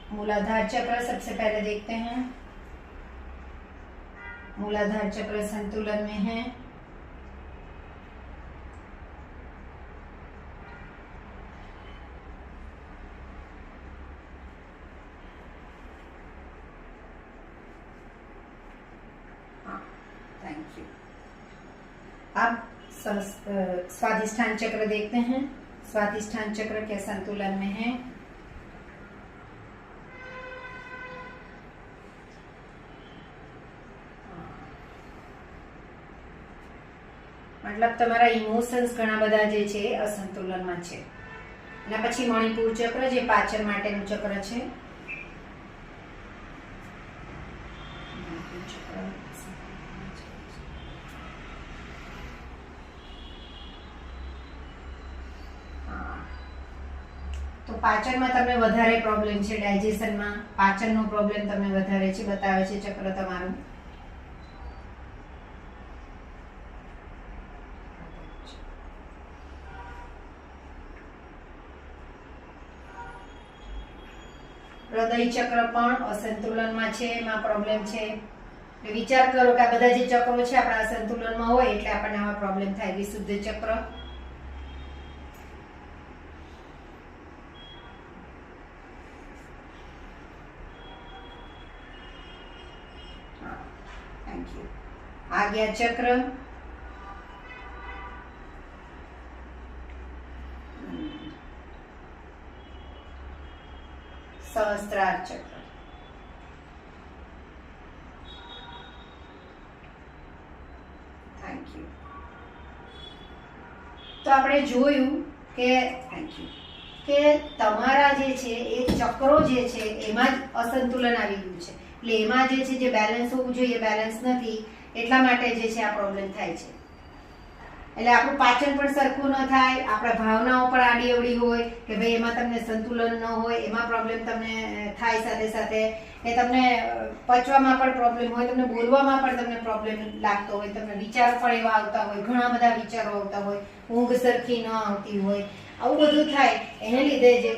मूलाधार चक्र सबसे पहले देखते हैं। मूलाधार चक्र संतुलन में है। Thank you. अब स्वाधिष्ठान चक्र देखते हैं। स्वाधिष्ठान चक्र के संतुलन में है। मतलब તમારા ઇમોશન્સ ઘણા બધા જે છે અસંતુલનમાં છે। અને પછી મણિપુર ચક્ર જે પાચન માટેનું ચક્ર છે। તો પાચનમાં તમને વધારે પ્રોબ્લેમ છે, ડાયજેશનમાં પાચનનો પ્રોબ્લેમ તમને વધારે છે, બતાવે છે ચક્ર તમારું। હૃદય ચક્ર પણ અસંતુલનમાં છે, એમાં પ્રોબ્લેમ છે। વિચાર કરો કે આ બધા જે ચક્રો છે આપણા અસંતુલનમાં હોય એટલે આપણને આવા પ્રોબ્લેમ થાય। વિશુદ્ધ ચક્ર, थैंक यू। आज्ञा चक्र, सहस्त्रार चक्र, थैंक यू। तो આપણે જોયું કે થેન્ક યુ કે તમારા જે છે એ ચક્રો જે છે એમાં જ અસંતુલન આવી ગયું છે। એટલે એમાં જે છે જે બેલેન્સ હોવું જોઈએ બેલેન્સ નથી, એટલા માટે જે છે આ પ્રોબ્લેમ થાય છે। એટલે આપણું પાચન પણ સરખું ન થાય, આપણા ભાવનાઓ પણ આડી અવડી હોય કે ભાઈ એમાં તમને સંતુલન ન હોય, એમાં પ્રોબ્લેમ તમને થાય। સાથે સાથે એ તમને પચવામાં પણ પ્રોબ્લેમ હોય, તમને બોલવામાં પણ તમને પ્રોબ્લેમ લાગતો હોય, તમને વિચારો પણ એવા આવતા હોય, ઘણા બધા વિચારો આવતા હોય, ઊંઘ સરખી ન આવતી હોય, આવું બધું થાય। એને લીધે જે